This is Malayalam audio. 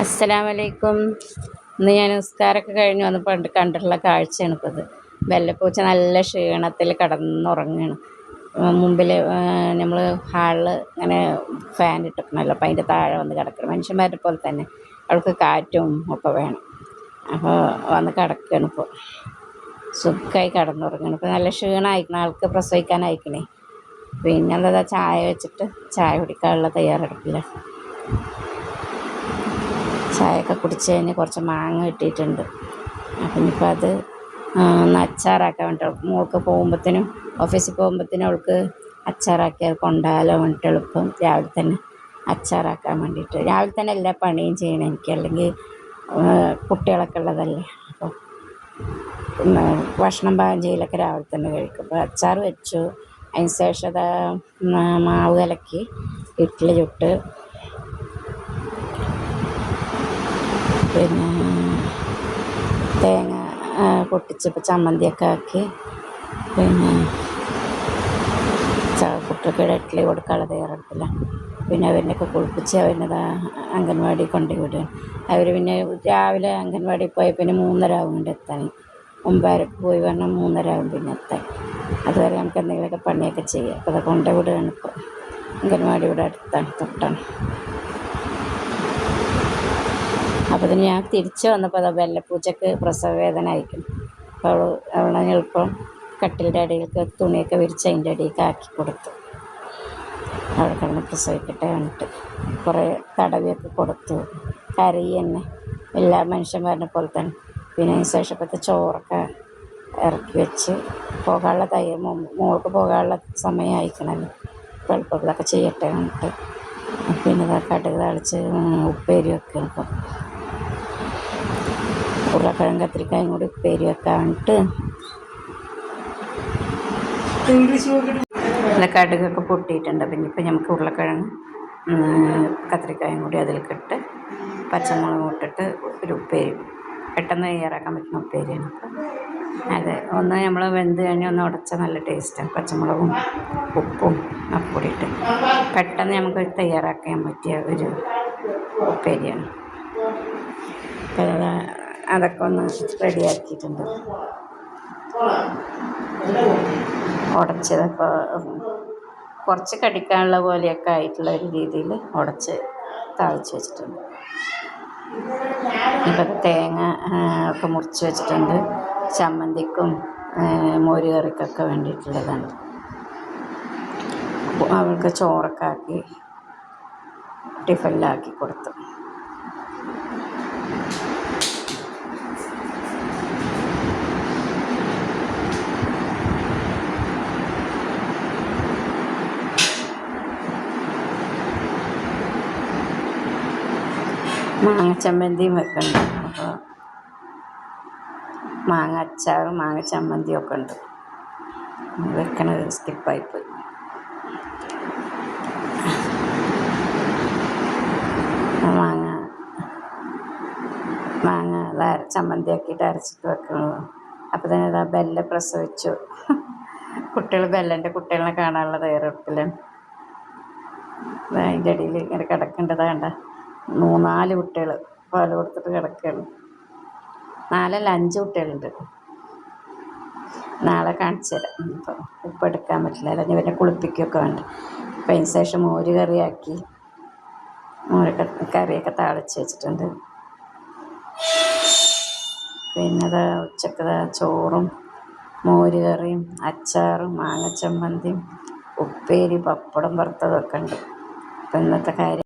അസ്സലാമലൈക്കും. ഇന്ന് ഞാൻ നിസ്കാരമൊക്കെ കഴിഞ്ഞ് വന്ന് കണ്ടിട്ടുള്ള കാഴ്ചയാണ് ഇപ്പോൾ ഇത്. വെള്ളപ്പൂച്ച നല്ല ക്ഷീണത്തിൽ കിടന്നുറങ്ങുകയാണ്. മുമ്പിൽ നമ്മൾ ഹാളിൽ ഇങ്ങനെ ഫാൻ ഇട്ടിരിക്കണമല്ലോ, അപ്പം അതിൻ്റെ താഴെ വന്ന് കിടക്കണം. മനുഷ്യന്മാരെ പോലെ തന്നെ അവൾക്ക് കാറ്റും ഒക്കെ വേണം. അപ്പോൾ വന്ന് കിടക്കുകയാണ്. ഇപ്പോൾ സുഖമായി കിടന്നുറങ്ങണം. ഇപ്പോൾ നല്ല ക്ഷീണമായിരിക്കണം, ആൾക്ക് പ്രസവിക്കാനായിരിക്കണേ. പിന്നെ എന്താ, ചായ വെച്ചിട്ട് ചായ കുടിക്കാനുള്ള തയ്യാറെടുപ്പില്ല. ചായയൊക്കെ കുടിച്ച് കഴിഞ്ഞ് കുറച്ച് മാങ്ങ കിട്ടിയിട്ടുണ്ട്. അപ്പം ഇനിയിപ്പോൾ അത് ഒന്ന് അച്ചാറാക്കാൻ വേണ്ടിയിട്ട് മോൾക്ക് പോകുമ്പോഴത്തേനും, ഓഫീസിൽ പോകുമ്പോഴത്തേനും അവൾക്ക് അച്ചാറാക്കി അത് കൊണ്ടുപോകാലോ വേണ്ടിയിട്ട് എളുപ്പം രാവിലെ തന്നെ അച്ചാറാക്കാൻ വേണ്ടിയിട്ട്. രാവിലെ തന്നെ എല്ലാ പണിയും ചെയ്യണം എനിക്ക്, അല്ലെങ്കിൽ കുട്ടികളൊക്കെ ഉള്ളതല്ലേ. അപ്പോൾ ഭക്ഷണം പാകം ചെയ്യലൊക്കെ രാവിലെ തന്നെ കഴിക്കും. അപ്പോൾ അച്ചാർ വെച്ചു. അതിന് ശേഷം അത് മാവ് കലക്കി ഇഡ്ഡലി ചുട്ട്, പിന്നെ തേങ്ങ പൊട്ടിച്ചപ്പോൾ ചമ്മന്തിയൊക്കെ ആക്കി, പിന്നെ കുട്ടികൾക്ക് ഇഡ്ഡലി കൊടുക്കാനുള്ള തയ്യാറെടുപ്പില്ല. പിന്നെ അവരിനൊക്കെ കുളിപ്പിച്ച് അവരിനത് അംഗൻവാടി കൊണ്ടുവിടുകയാണ്. അവർ പിന്നെ രാവിലെ അംഗൻവാടി പോയി പിന്നെ 3:30 ആവും കൊണ്ട് എത്താൻ. 9:30 പോയി പറഞ്ഞാൽ 3:30 ആവും പിന്നെ എത്താൻ. അതുവരെ നമുക്ക് എന്തെങ്കിലുമൊക്കെ പണിയൊക്കെ ചെയ്യാം. അപ്പോൾ അത് കൊണ്ടുവിടുകയാണ്. ഇപ്പോൾ അംഗൻവാടി ഇവിടെ അടുത്താണ്, തൊട്ടാണ്. അപ്പോൾ അതിന് ഞാൻ തിരിച്ച് വന്നപ്പോൾ അത് വെള്ളപ്പൂച്ചക്ക് പ്രസവ വേദന അയക്കും. അപ്പോൾ അവളെ എളുപ്പം കട്ടിലിൻ്റെ അടിയിലേക്ക് തുണിയൊക്കെ വിരിച്ച് അതിൻ്റെ അടിയിലേക്ക് ആക്കി കൊടുത്തു. അവിടെ കിടന്ന് പ്രസവിക്കട്ടെ എന്നിട്ട് കുറേ തടവിയൊക്കെ കൊടുത്തു. കരയി തന്നെ, എല്ലാ മനുഷ്യന്മാരുടെ പോലെ തന്നെ. പിന്നെ അതിന് ശേഷം ഇപ്പോഴത്തെ ചോറൊക്കെ ഇറക്കി വെച്ച് പോകാനുള്ള മോൾക്ക് പോകാനുള്ള സമയം അയക്കണമല്ലോ. എളുപ്പങ്ങളൊക്കെ ചെയ്യട്ടെ എന്നിട്ട് പിന്നെ കടുക് താളിച്ച് ഉപ്പേരി വെക്കണം. ഇപ്പം ഉരുളക്കിഴങ്ങ് കത്തിരിക്കായും കൂടി ഉപ്പേരി വെക്കാൻ വേണ്ടിയിട്ട് നല്ല കടുകൊക്കെ പൊട്ടിയിട്ടുണ്ട്. പിന്നെ ഇപ്പം നമുക്ക് ഉരുളക്കിഴങ്ങ് കത്തിരിക്കായും കൂടി അതിലേക്കിട്ട് പച്ചമുളകും ഇട്ടിട്ട് ഒരു ഉപ്പേരി, പെട്ടെന്ന് തയ്യാറാക്കാൻ പറ്റുന്ന ഉപ്പേരിയാണ്. അത് ഒന്ന് നമ്മൾ വെന്ത് കഴിഞ്ഞ് ഒന്ന് ഉടച്ചാൽ നല്ല ടേസ്റ്റാണ്. പച്ചമുളകും ഉപ്പും ഒക്കെ കൂടിയിട്ട് പെട്ടെന്ന് നമുക്ക് തയ്യാറാക്കാൻ പറ്റിയ ഒരു ഉപ്പേരിയാണ്. അപ്പം അതൊക്കെ ഒന്ന് റെഡിയാക്കിയിട്ടുണ്ട്. ഉടച്ചതൊക്കെ കുറച്ച് കടിക്കാനുള്ള പോലെയൊക്കെ ആയിട്ടുള്ള ഒരു രീതിയിൽ ഉടച്ച് താളിച്ച് വെച്ചിട്ടുണ്ട്. ഇപ്പം തേങ്ങ ഒക്കെ മുറിച്ച് വെച്ചിട്ടുണ്ട്. ചമ്മന്തിക്കും മോര് കറിക്കൊക്കെ വേണ്ടിയിട്ടുള്ളതാണ്. അവൾക്ക് ചോറൊക്കെ ആക്കി ടിഫനിലാക്കി കൊടുത്തു. മാങ്ങ ചമ്മന്തിയും വെക്കുന്നുണ്ട്. അപ്പോൾ മാങ്ങ അച്ചാറും മാങ്ങ ചമ്മന്തിയും ഒക്കെ ഉണ്ട്. വെക്കണത് സ്കിപ്പായിപ്പോയി. മാങ്ങ ചമ്മന്തി ആക്കിയിട്ട് അരച്ചിട്ട് വെക്കുന്നത്. അപ്പോൾ തന്നെ ഇതാ ബെല്ല പ്രസവിച്ചു. ബെല്ലൻ്റെ കുട്ടികളെ കാണാനുള്ള തയ്യാറെടുപ്പിലാണ്. അതിൻ്റെ ഇടയിൽ ഇങ്ങനെ കിടക്കേണ്ടത് കണ്ട 4 കുട്ടികൾ പാൽ കൊടുത്തിട്ട് കിടക്കുകയാണ്. 4 അല്ല 5 കുട്ടികളുണ്ട്. നാളെ കാണിച്ചു തരാം. ഇപ്പോൾ ഉപ്പ് എടുക്കാൻ പറ്റില്ല, അല്ലെങ്കിൽ പിന്നെ കുളിപ്പിക്കുകയൊക്കെ വേണ്ട. അപ്പം അതിന് ശേഷം മോര് കറിയാക്കി, കറിയൊക്കെ താളിച്ച് വെച്ചിട്ടുണ്ട്. പിന്നെ ഉച്ചക്ക് ചോറും മോര് കറിയും അച്ചാറും മാങ്ങ ചമ്മന്തിയും ഉപ്പേരി പപ്പടം വറുത്തതൊക്കെ ഉണ്ട്. അപ്പം ഇന്നത്തെ കാര്യം